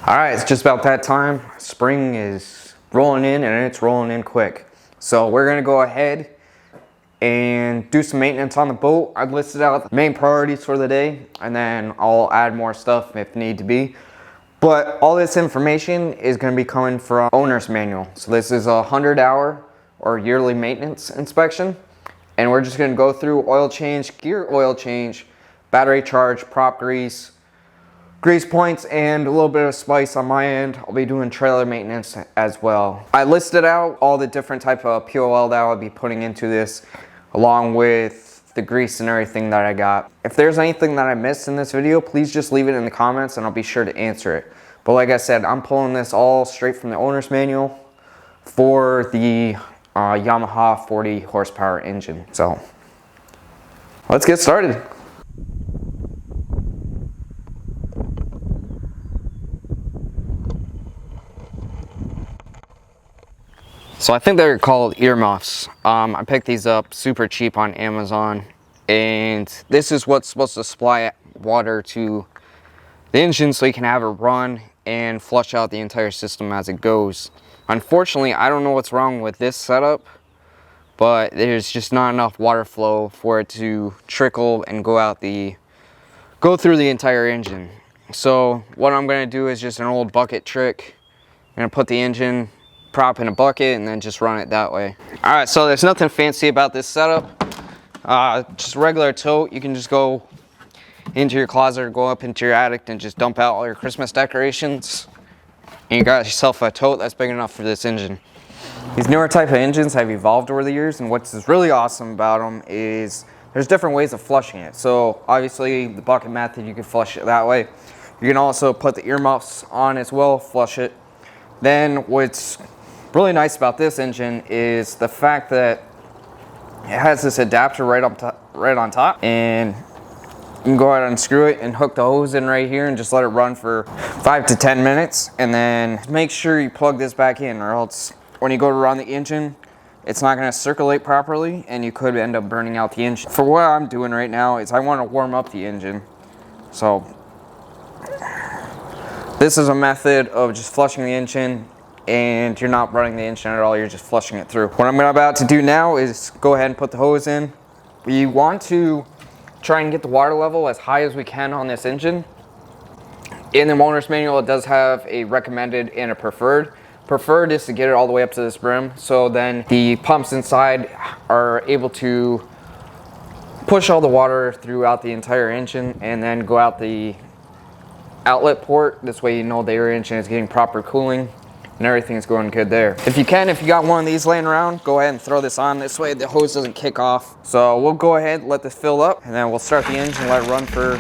All right, it's just about that time. Spring is rolling in and it's rolling in quick. So we're gonna go ahead and do some maintenance on the boat. I've listed out the main priorities for the day, and then I'll add more stuff if need to be. But all this information is gonna be coming from owner's manual. So this is a 100-hour or yearly maintenance inspection. And we're just gonna go through oil change, gear oil change, battery charge, prop grease points, and a little bit of spice on my end. I'll be doing trailer maintenance as well. I listed out all the different type of POL that I'll be putting into this, along with the grease and everything that I got. If there's anything that I missed in this video, please just leave it in the comments and I'll be sure to answer it. But like I said, I'm pulling this all straight from the owner's manual for the Yamaha 40 horsepower engine. So let's get started. So I think they're called earmuffs. I picked these up super cheap on Amazon, and this is what's supposed to supply water to the engine so you can have it run and flush out the entire system as it goes. Unfortunately, I don't know what's wrong with this setup, but there's just not enough water flow for it to trickle and go through the entire engine. So what I'm gonna do is just an old bucket trick. I'm gonna put the engine prop in a bucket and then just run it that way. All right, so there's nothing fancy about this setup. Just a regular tote. You can just go into your closet or go up into your attic and just dump out all your Christmas decorations. And you got yourself a tote that's big enough for this engine. These newer type of engines have evolved over the years, and what's really awesome about them is there's different ways of flushing it. So obviously the bucket method, you can flush it that way. You can also put the earmuffs on as well, flush it. Then what's really nice about this engine is the fact that it has this adapter right on top, and you can go ahead and unscrew it and hook the hose in right here and just let it run for 5 to 10 minutes, and then make sure you plug this back in, or else when you go to run the engine, it's not going to circulate properly and you could end up burning out the engine. For what I'm doing right now is I want to warm up the engine. So this is a method of just flushing the engine, and you're not running the engine at all, you're just flushing it through. What I'm about to do now is go ahead and put the hose in. We want to try and get the water level as high as we can on this engine. In the owner's manual, it does have a recommended and a preferred. Preferred is to get it all the way up to this brim, so then the pumps inside are able to push all the water throughout the entire engine and then go out the outlet port. This way you know the air engine is getting proper cooling and everything's going good there. If you got one of these laying around, go ahead and throw this on. This way the hose doesn't kick off. So we'll go ahead, let this fill up, and then we'll start the engine, let it run for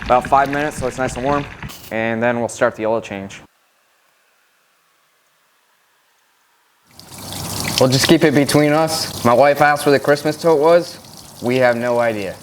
about 5 minutes so it's nice and warm, and then we'll start the oil change. We'll just keep it between us. My wife asked where the Christmas tote was. We have no idea.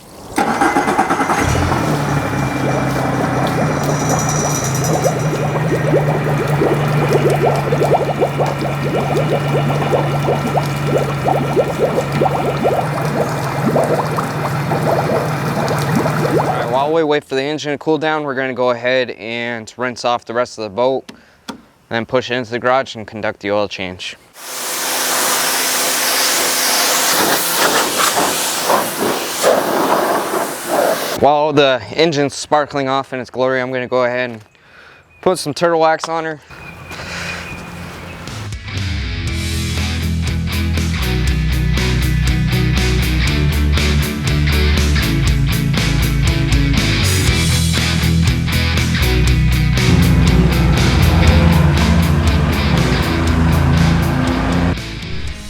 Alright, while we wait for the engine to cool down, we're going to go ahead and rinse off the rest of the boat, and then push it into the garage and conduct the oil change. While the engine's sparkling off in its glory, I'm going to go ahead and put some turtle wax on her.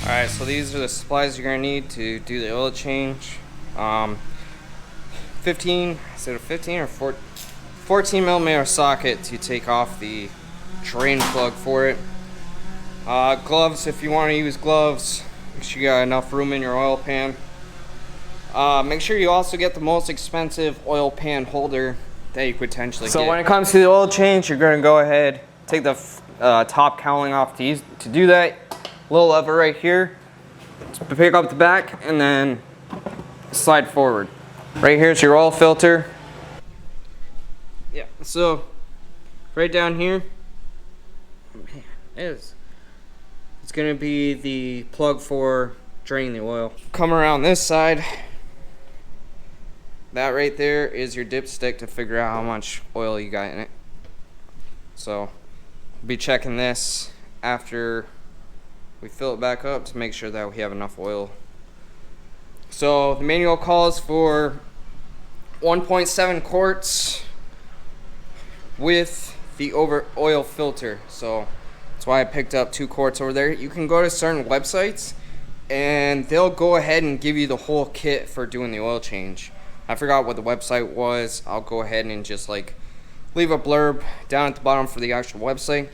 Alright, so these are the supplies you're going to need to do the oil change. 14 millimeter socket to take off the drain plug for it. Gloves, if you want to use gloves, make sure you got enough room in your oil pan. Make sure you also get the most expensive oil pan holder that you could potentially get. So when it comes to the oil change, you're going to go ahead, take the top cowling off to do that. Little lever right here to pick up the back and then slide forward. Right here is your oil filter. Yeah, so right down here man, it's gonna be the plug for draining the oil. Come around this side. That right there is your dipstick to figure out how much oil you got in it. So, we'll be checking this after we fill it back up to make sure that we have enough oil. So, the manual calls for 1.7 quarts with the oil filter. So, that's why I picked up 2 quarts over there. You can go to certain websites and they'll go ahead and give you the whole kit for doing the oil change. I forgot what the website was. I'll go ahead and just like leave a blurb down at the bottom for the actual website.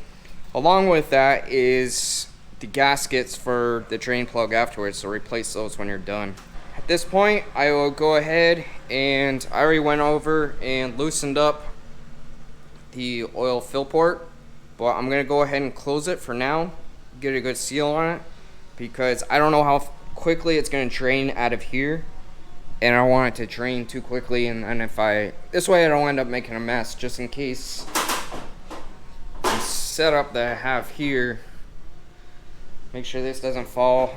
Along with that is the gaskets for the drain plug afterwards, so replace those when you're done. At this point, I will go ahead and I already went over and loosened up the oil fill port, but I'm gonna go ahead and close it for now, get a good seal on it, because I don't know how quickly it's gonna drain out of here, and I don't want it to drain too quickly, and this way I don't end up making a mess, just in case the setup that I have here. Make sure this doesn't fall.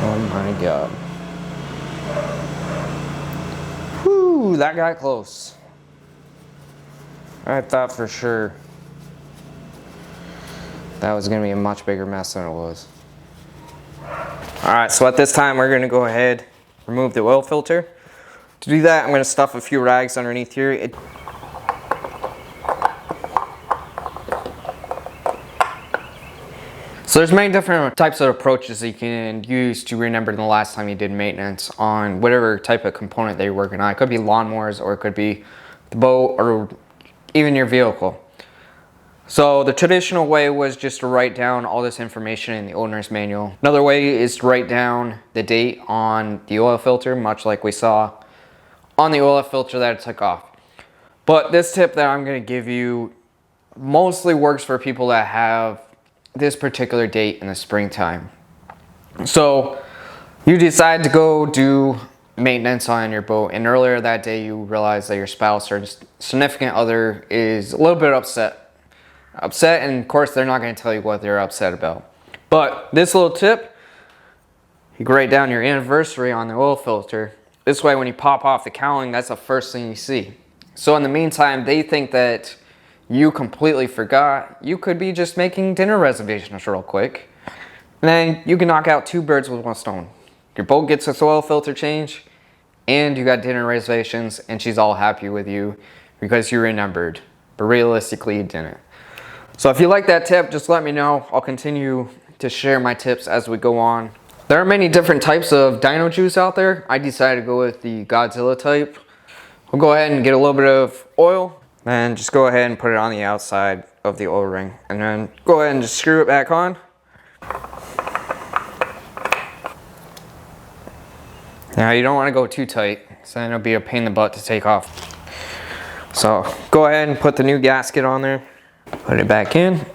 Oh my God. Whew, that got close. I thought for sure that was gonna be a much bigger mess than it was. All right, so at this time we're gonna go ahead, remove the oil filter. To do that, I'm gonna stuff a few rags underneath here. So there's many different types of approaches that you can use to remember the last time you did maintenance on whatever type of component that you're working on. It could be lawnmowers, or it could be the boat, or even your vehicle. So the traditional way was just to write down all this information in the owner's manual. Another way is to write down the date on the oil filter, much like we saw on the oil filter that it took off. But this tip that I'm going to give you mostly works for people that have this particular date in the springtime. So you decide to go do maintenance on your boat, and earlier that day you realize that your spouse or significant other is a little bit upset, and of course they're not going to tell you what they're upset about. But this little tip, you can write down your anniversary on the oil filter. This way when you pop off the cowling, that's the first thing you see. So in the meantime, they think that you completely forgot. You could be just making dinner reservations real quick, and then you can knock out 2 birds with 1 stone. Your boat gets its oil filter change, and you got dinner reservations, and she's all happy with you because you remembered, but realistically you didn't. So if you like that tip, just let me know. I'll continue to share my tips as we go on. There are many different types of dyno juice out there. I decided to go with the Godzilla type. We'll go ahead and get a little bit of oil, and just go ahead and put it on the outside of the oil ring, and then go ahead and just screw it back on. Now you don't want to go too tight, so then it'll be a pain in the butt to take off. So go ahead and put the new gasket on there, put it back in,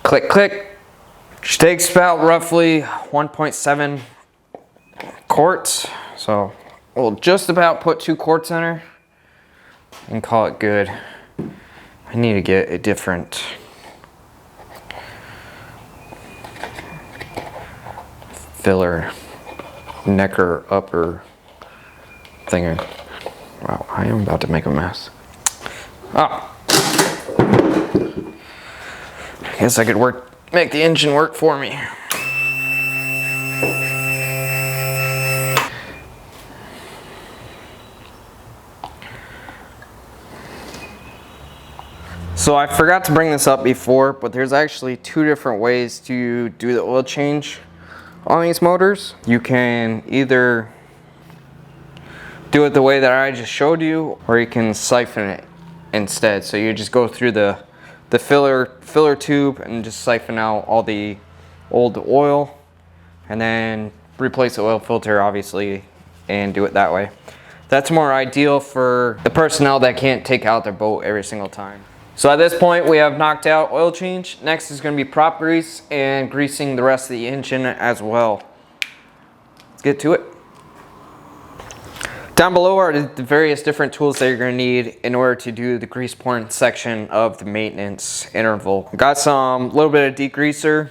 click click. Which takes about roughly 1.7 quarts, so we'll just about put 2 quarts in her and call it good. I need to get a different filler, necker, upper thinger. Wow, I am about to make a mess. Oh, I guess I could make the engine work for me. So I forgot to bring this up before, but there's actually 2 different ways to do the oil change on these motors. You can either do it the way that I just showed you, or you can siphon it instead. So you just go through the filler tube and just siphon out all the old oil, and then replace the oil filter obviously and do it that way. That's more ideal for the personnel that can't take out their boat every single time. So at this point we have knocked out oil change. Next is going to be prop grease and greasing the rest of the engine as well. Let's get to it. Down below are the various different tools that you're going to need in order to do the grease pouring section of the maintenance interval. Got some little bit of degreaser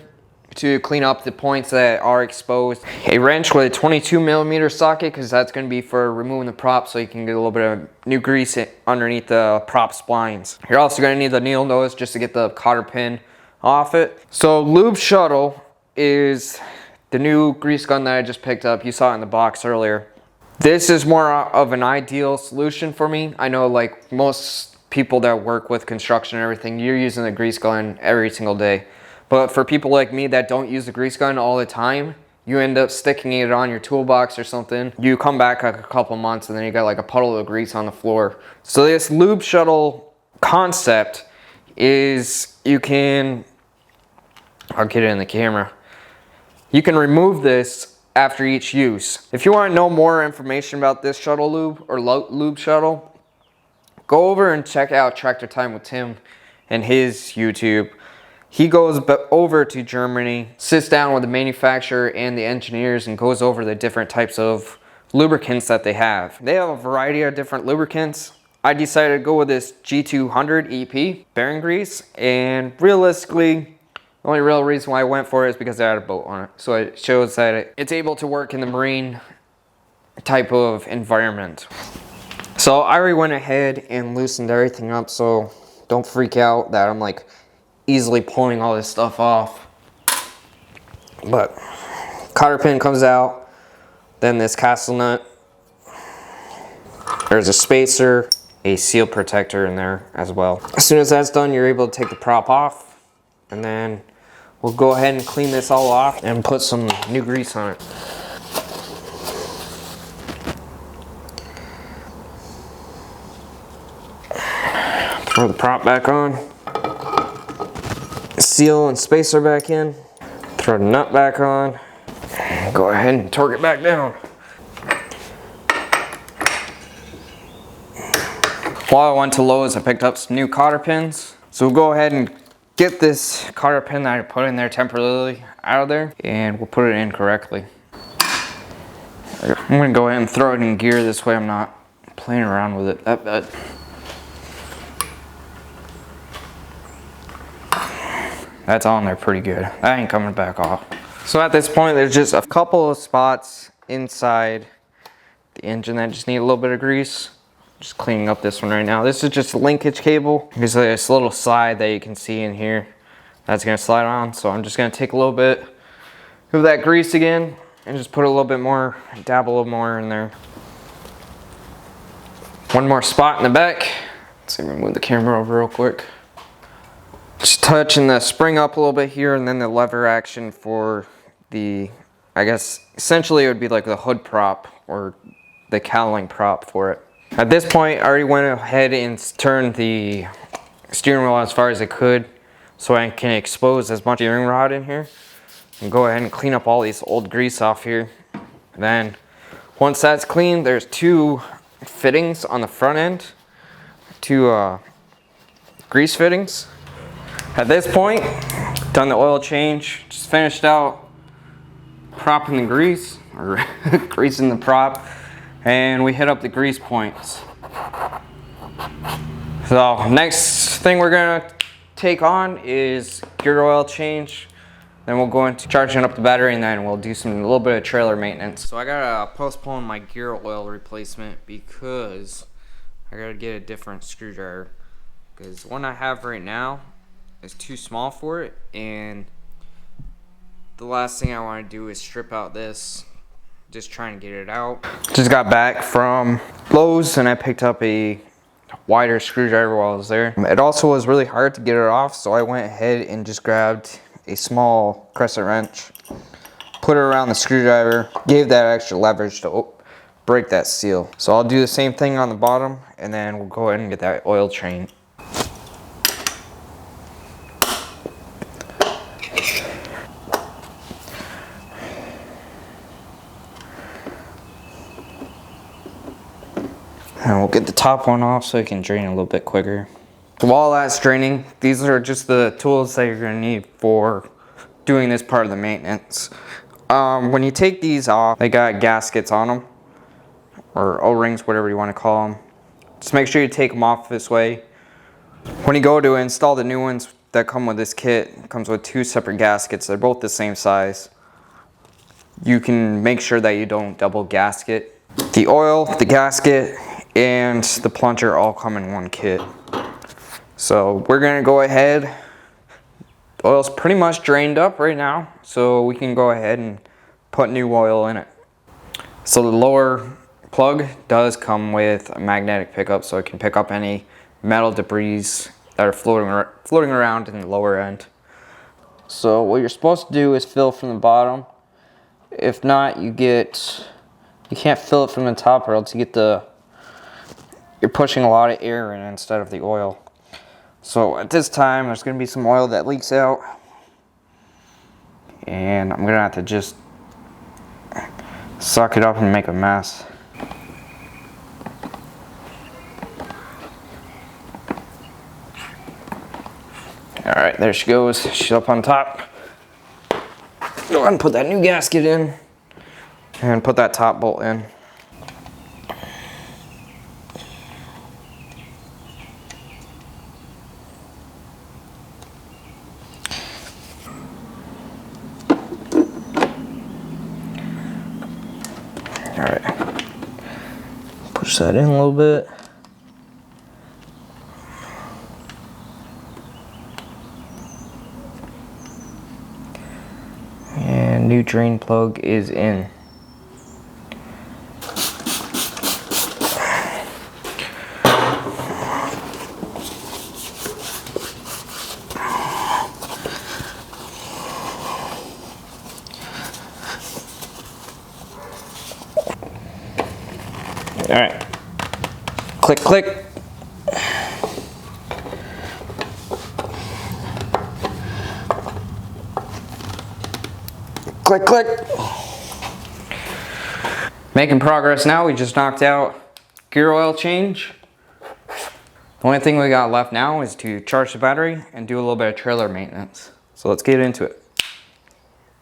to clean up the points that are exposed. A wrench with a 22mm socket, because that's going to be for removing the prop so you can get a little bit of new grease underneath the prop splines. You're also going to need the needle nose just to get the cotter pin off it. So Lube Shuttle is the new grease gun that I just picked up. You saw it in the box earlier. This is more of an ideal solution for me. I know like most people that work with construction and everything, you're using the grease gun every single day. But for people like me that don't use the grease gun all the time, you end up sticking it on your toolbox or something. You come back like a couple months and then you got like a puddle of grease on the floor. So this Lube Shuttle concept is you can, I'll get it in the camera. You can remove this after each use. If you want to know more information about this shuttle lube or Lube Shuttle, go over and check out Tractor Time with Tim and his YouTube. He goes over to Germany, sits down with the manufacturer and the engineers and goes over the different types of lubricants that they have. They have a variety of different lubricants. I decided to go with this G200 EP bearing grease, and realistically, the only real reason why I went for it is because I had a boat on it. So it shows that it's able to work in the marine type of environment. So I already went ahead and loosened everything up, so don't freak out that I'm like easily pulling all this stuff off. But cotter pin comes out, then this castle nut. There's a spacer, a seal protector in there as well. As soon as that's done, you're able to take the prop off, and then we'll go ahead and clean this all off and put some new grease on it. Throw the prop back on. Seal and spacer back in. Throw the nut back on. Go ahead and torque it back down. While I went to Lowe's, I picked up some new cotter pins. So we'll go ahead and get this cotter pin that I put in there temporarily out of there, and we'll put it in correctly. I'm gonna go ahead and throw it in gear, this way I'm not playing around with it that bad. That's on there pretty good. That ain't coming back off. So at this point, there's just a couple of spots inside the engine that just need a little bit of grease. Just cleaning up this one right now. This is just a linkage cable. There's this little slide that you can see in here that's gonna slide on. So I'm just gonna take a little bit of that grease again and just put a little bit more, dab a little more in there. One more spot in the back. Let's see, move the camera over real quick. Just touching the spring up a little bit here, and then the lever action for the, I guess, essentially it would be like the hood prop or the cowling prop for it. At this point, I already went ahead and turned the steering wheel as far as I could so I can expose as much steering rod in here and go ahead and clean up all these old grease off here. And then once that's clean, there's two fittings on the front end, two grease fittings. At this point, done the oil change, just finished out propping the grease, or greasing the prop, and we hit up the grease points. So next thing we're gonna take on is gear oil change. Then we'll go into charging up the battery, and then we'll do a little bit of trailer maintenance. So I gotta postpone my gear oil replacement because I gotta get a different screwdriver. Because the one I have right now is too small for it, and the last thing I want to do is strip out this, just trying to get it out. Just got back from Lowe's and I picked up a wider screwdriver while I was there. It also was really hard to get it off, so I went ahead and just grabbed a small crescent wrench, put it around the screwdriver, gave that extra leverage to break that seal. So I'll do the same thing on the bottom, and then we'll go ahead and get that oil change. And we'll get the top one off so it can drain a little bit quicker. So while that's draining, these are just the tools that you're gonna need for doing this part of the maintenance. When you take these off, they got gaskets on them. or O-rings, whatever you want to call them. Just make sure you take them off this way. When you go to install the new ones that come with this kit, it comes with 2 separate gaskets. They're both the same size. You can make sure that you don't double gasket. The oil, the gasket, and the plunger all come in one kit. So we're gonna go ahead. The oil's pretty much drained up right now, so we can go ahead and put new oil in it. So the lower plug does come with a magnetic pickup, so it can pick up any metal debris that are floating around in the lower end. So what you're supposed to do is fill from the bottom. If not, you can't fill it from the top, or else you're pushing a lot of air in instead of the oil. So at this time, there's going to be some oil that leaks out, and I'm going to have to just suck it up and make a mess. Alright, there she goes. She's up on top. Go ahead and put that new gasket in and put that top bolt in. Alright, push that in a little bit. And new drain plug is in. All right, click, click. Click, click. Making progress now. We just knocked out gear oil change. The only thing we got left now is to charge the battery and do a little bit of trailer maintenance. So let's get into it.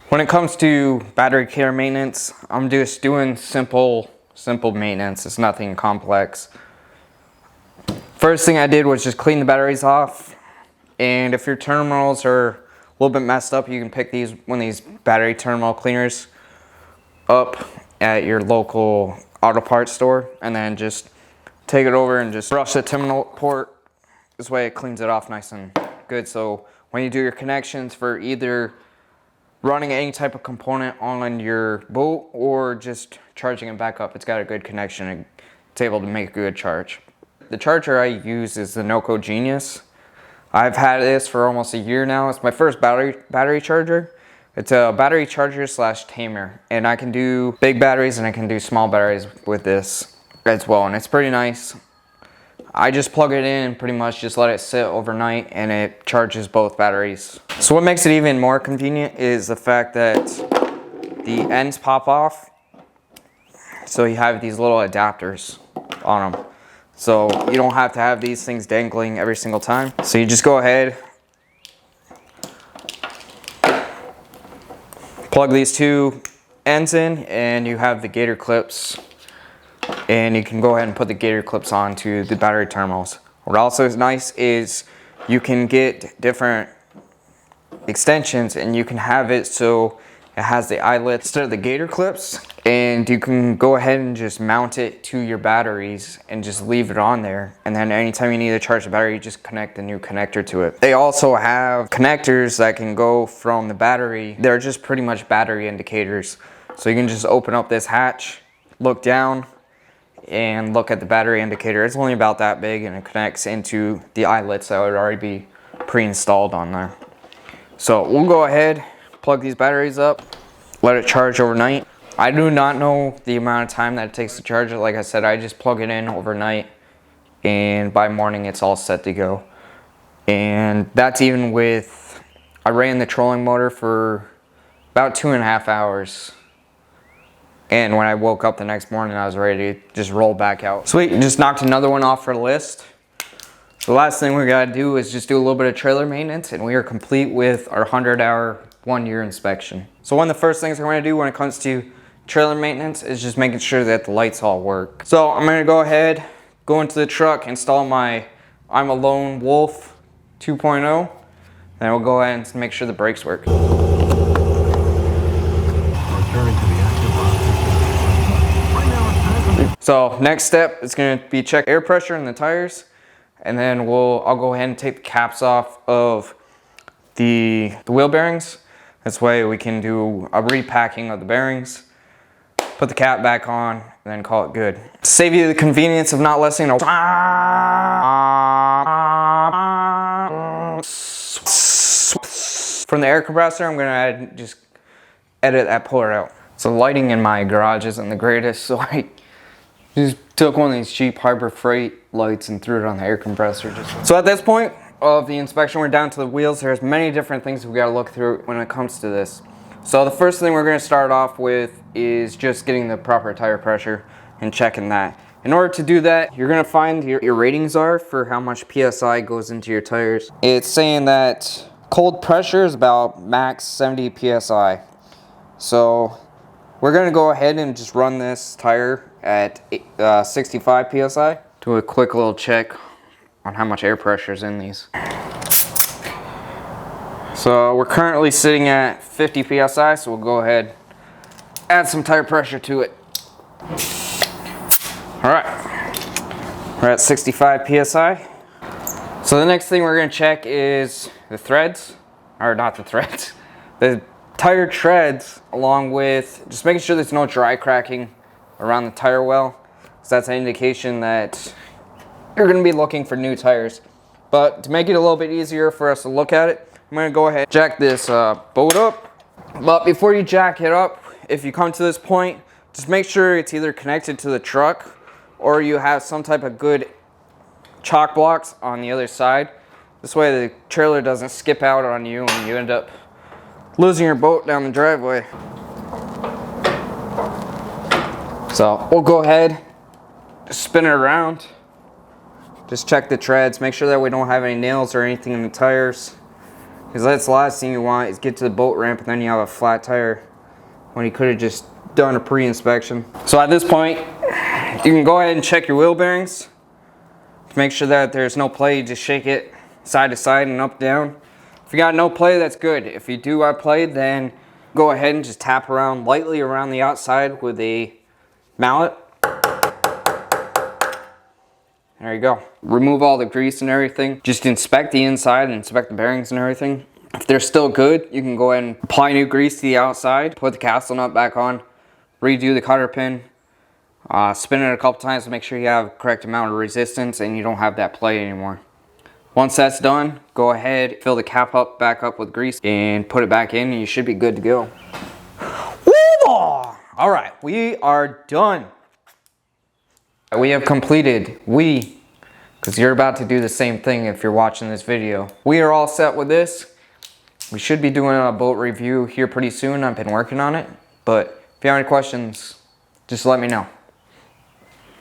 When it comes to battery care maintenance, I'm just doing simple maintenance. It's nothing complex. First thing I did was just clean the batteries off. And if your terminals are a little bit messed up, you can pick one of these battery terminal cleaners up at your local auto parts store, and then just take it over and just brush the terminal port. This way it cleans it off nice and good. So when you do your connections for either running any type of component on your boat or just charging it back up, it's got a good connection and it's able to make a good charge. The charger I use is the Noco Genius. I've had this for almost a year now. It's my first battery charger. It's a battery charger / tamer, and I can do big batteries and I can do small batteries with this as well, and it's pretty nice. I just plug it in and pretty much just let it sit overnight, and it charges both batteries. So what makes it even more convenient is the fact that the ends pop off, so you have these little adapters on them. So you don't have to have these things dangling every single time. So you just go ahead, plug these 2 ends in, and you have the gator clips. And you can go ahead and put the gator clips onto the battery terminals. What also is nice is you can get different extensions, and you can have it so it has the eyelets instead of the gator clips, and you can go ahead and just mount it to your batteries and just leave it on there, and then anytime you need to charge the battery, you just connect the new connector to it. They also have connectors that can go from the battery. They're just pretty much battery indicators, so you can just open up this hatch, look down, and look at the battery indicator. It's only about that big, and it connects into the eyelets that would already be pre-installed on there. So we'll go ahead, plug these batteries up, let it charge overnight. I do not know the amount of time that it takes to charge it. Like I said, I just plug it in overnight, and by morning it's all set to go. And that's even with, I ran the trolling motor for about 2.5 hours. And when I woke up the next morning, I was ready to just roll back out. Sweet, just knocked another one off for the list. The last thing we gotta do is just do a little bit of trailer maintenance, and we are complete with our 100-hour, 1-year inspection. So one of the first things I'm gonna do when it comes to trailer maintenance is just making sure that the lights all work. So I'm gonna go ahead, go into the truck, install my I'm a Lone Wolf 2.0, then we'll go ahead and make sure the brakes work. So next step is going to be check air pressure in the tires, and then I'll go ahead and take the caps off of the wheel bearings. This way we can do a repacking of the bearings, put the cap back on, and then call it good. To save you the convenience of not listening to from the air compressor, I'm going to just edit that part out. So lighting in my garage isn't the greatest, so I just took one of these cheap Harbor Freight lights and threw it on the air compressor. So at this point of the inspection, we're down to the wheels. There's many different things we gotta look through when it comes to this. So the first thing we're gonna start off with is just getting the proper tire pressure and checking that. In order to do that, you're gonna find your ratings are for how much PSI goes into your tires. It's saying that cold pressure is about max 70 PSI. So we're gonna go ahead and just run this tire at 65 PSI. Do a quick little check on how much air pressure is in these. So we're currently sitting at 50 PSI, so we'll go ahead, add some tire pressure to it. All right, we're at 65 PSI. So the next thing we're gonna check is the threads, or not the threads, the tire treads, along with just making sure there's no dry cracking around the tire well, because that's an indication that you're going to be looking for new tires. But to make it a little bit easier for us to look at it, I'm going to go ahead and jack this boat up. But before you jack it up, if you come to this point, just make sure it's either connected to the truck or you have some type of good chock blocks on the other side. This way the trailer doesn't skip out on you and you end up losing your boat down the driveway. So we'll go ahead, just spin it around, just check the treads, make sure that we don't have any nails or anything in the tires, because that's the last thing you want is get to the boat ramp and then you have a flat tire when you could have just done a pre-inspection. So at this point, you can go ahead and check your wheel bearings to make sure that there's no play. You just shake it side to side and up down. If you got no play, that's good. If you do have play, then go ahead and just tap around lightly around the outside with a mallet. There you go. Remove all the grease and everything. Just inspect the inside and inspect the bearings and everything. If they're still good, you can go ahead and apply new grease to the outside, put the castle nut back on, redo the cotter pin, spin it a couple times to make sure you have correct amount of resistance and you don't have that play anymore. Once that's done, go ahead, fill the cap up back up with grease and put it back in and you should be good to go. All right, we are done. We have completed, because you're about to do the same thing if you're watching this video. We are all set with this. We should be doing a boat review here pretty soon. I've been working on it, but if you have any questions, just let me know.